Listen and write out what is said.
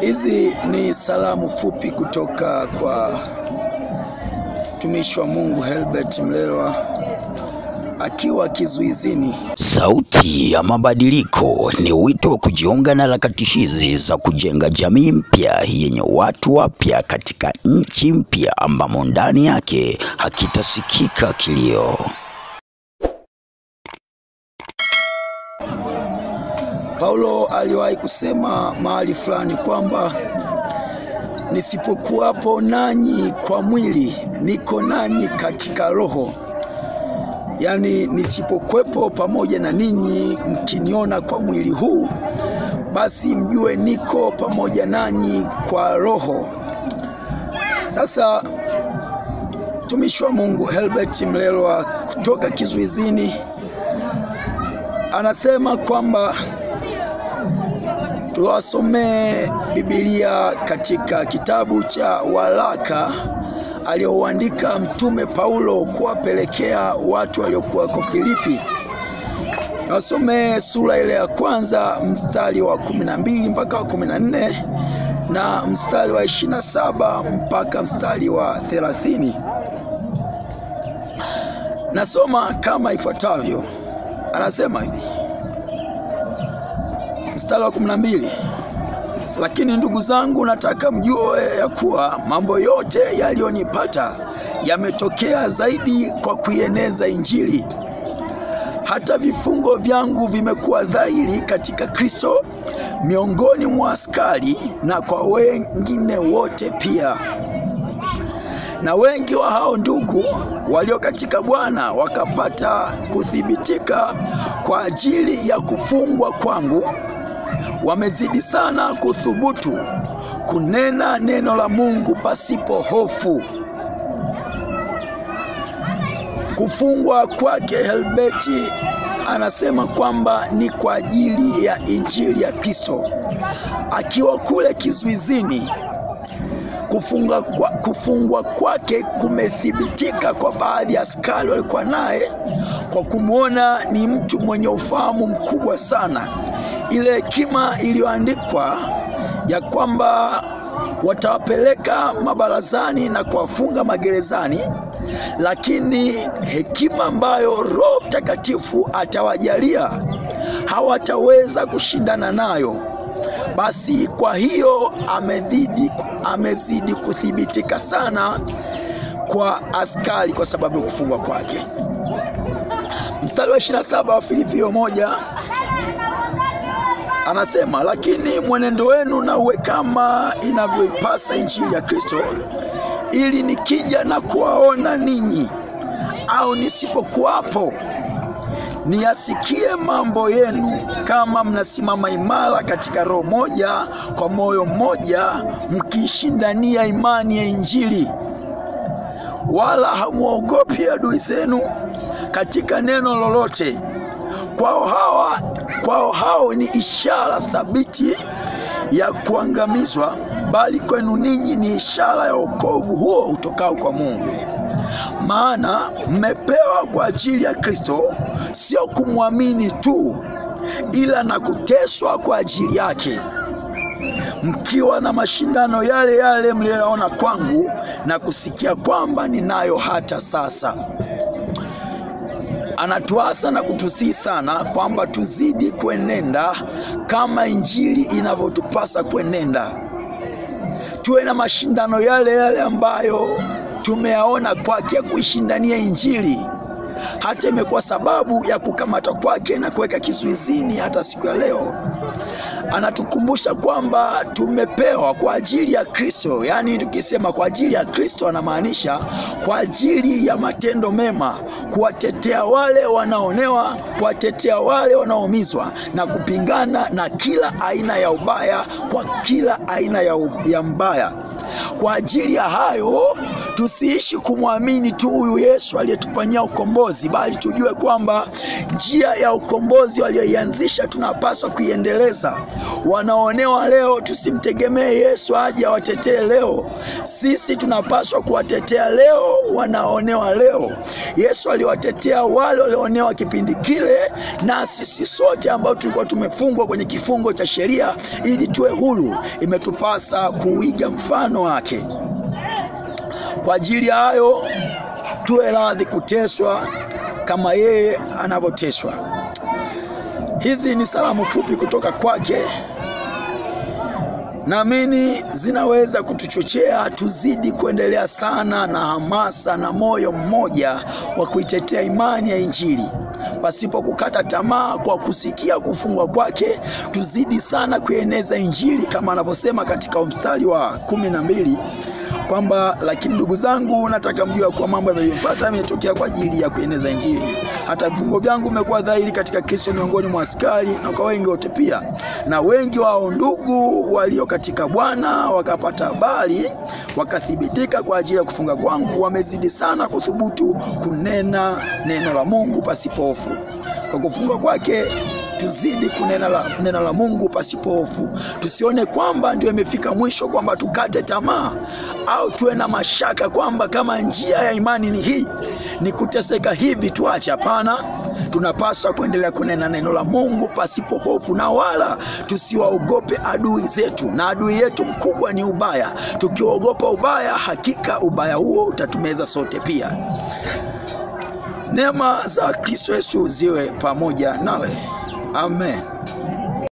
Hizi ni salamu fupi kutoka kwa mtumishi wa Mungu Helbert Mlelwa akiwa kizuizini. Sauti ya mabadiliko ni wito wa kujiunga na harakati hizi za kujenga jamii mpya yenye watu wapya katika nchi mpya ambamo ndani yake hakitasikika kilio. Paulo aliwahi kusema mahali fulani kwamba nisipokuwapo nanyi kwa mwili, niko nanyi katika roho. Yani nisipokuwepo pamoja na ninyi mkiniona kwa mwili huu, basi mjue niko pamoja nanyi kwa roho. Sasa mtumishi wa Mungu Helbert Mlelwa kutoka kizuizini anasema kwamba tuwasomee Biblia katika kitabu cha waraka alioandika mtume Paulo kuwapelekea watu waliokuwa kwa Filipi. Nasomee sura ile ya kwanza mstari wa 12 mpaka wa 14 na mstari wa 27 mpaka mstari wa 30. Nasoma kama ifuatavyo. Anasema hivi. Mstari wa 12. Lakini ndugu zangu, nataka mjue ya kuwa mambo yote yaliyonipata yametokea zaidi kwa kuieneza Injili. Hata vifungo vyangu vimekuwa dhahiri katika Kristo miongoni mwa askari na kwa wengine wote pia. Na wengi wa hao ndugu walio katika Bwana wakapata kuthibitika kwa ajili ya kufungwa kwangu, wamezidi sana kuthubutu kunena neno la Mungu pasipo hofu. Kufungwa kwake Helbert anasema kwamba ni kwa ajili ya Injili ya Kristo. Akiwa kule kizuizini, kufungwa kwake kumethibitika kwa baadhi ya askari walikuwa naye kwa kumuona ni mtu mwenye ufahamu mkubwa sana. Ile hekima iliyoandikwa ya kwamba watawapeleka mabarazani na kuwafunga magerezani, lakini hekima ambayo Roho Mtakatifu atawajalia hawataweza kushindana nayo. Basi kwa hiyo amezidi kuthibitika sana kwa askari kwa sababu ya kufungwa kwake. Mstari wa 27 wa Filipi 1 anasema, lakini mwenendo wenu na uwe kama inavyoipasa Injili ya Kristo, ili nikija na kuwaona ninyi au nisipokuwapo, niyasikie mambo yenu, kama mnasimama imara katika roho moja, kwa moyo mmoja, mkishindania imani ya Injili, wala hamuogopi adui zenu katika neno lolote. Kwao hao ni ishara thabiti ya kuangamizwa, bali kwenu ninyi ni ishara ya wokovu huo utokao kwa Mungu. Maana mmepewa kwa ajili ya Kristo, sio kumwamini tu, ila na kuteswa kwa ajili yake, mkiwa na mashindano yale yale mliyoona kwangu na kusikia kwamba ninayo hata sasa. Anatuasa na kutusihi sana kwamba tuzidi kuenenda kama Injili inavyotupasa kuenenda. Tuwe na mashindano yale yale ambayo tumeyaona kwake ya kuishindania Injili. Hata imekuwa sababu ya kukamata kwake na kuweka kizuizini hata siku ya leo. Anatukumbusha kwamba tumepewa kwa ajili ya Kristo. Yani tukisema kwa ajili ya Kristo anamaanisha kwa ajili ya matendo mema, kuwatetea wale wanaonewa, kuwatetea wale wanaoumizwa, na kupingana na kila aina ya ubaya kwa kila aina ya mbaya. Kwa ajili ya hayo tusiishi kumwamini tu huyu Yesu aliyetufanyia ukombozi, bali tujue kwamba njia ya ukombozi aliyoianzisha tunapaswa kuiendeleza. Wanaonewa leo, tusimtegemee Yesu aje awatetee leo. Sisi tunapaswa kuwatetea leo wanaonewa leo. Yesu aliwatetea wale walionewa kipindi kile, na sisi sote ambao tulikuwa tumefungwa kwenye kifungo cha sheria ili tuwe huru, imetupasa kuiga mfano wake. Kwa ajili ya hayo, tuwe radhi kuteswa kama yeye anavyoteswa. Hizi ni salamu fupi kutoka kwake. Naamini zinaweza kutuchochea tuzidi kuendelea sana na hamasa na moyo mmoja wa kuitetea imani ya Injili, pasipo kukata tamaa. Kwa kusikia kufungwa kwake, tuzidi sana kueneza Injili kama anavyosema katika mstari wa 12 kwamba, lakini ndugu zangu, nataka mjue kwa mambo yaliyopata yametokea kwa ajili ya kueneza Injili. Hata vifungo vyangu vimekuwa dhahiri katika Kristo miongoni mwa askari na kwa wengi wote pia. Na wengi wao ndugu walio katika Bwana wakapata habari, wakathibitika kwa ajili ya kufunga kwangu, wamezidi sana kuthubutu kunena neno la Mungu pasipo hofu. Kwa kufunga kwake tuzidi kunena neno la Mungu pasipo hofu. Tusione kwamba ndio imefika mwisho, kwamba tukate tamaa au tuwe na mashaka kwamba kama njia ya imani ni hii, ni kuteseka hivi tuache. Hapana, tunapaswa kuendelea kunena neno la Mungu pasipo hofu, na wala tusiwaogope adui zetu. Na adui yetu mkubwa ni ubaya. Tukiogopa ubaya, hakika ubaya huo utatumeza sote pia. Neema za Kristo Yesu ziwe pamoja nawe. Amen.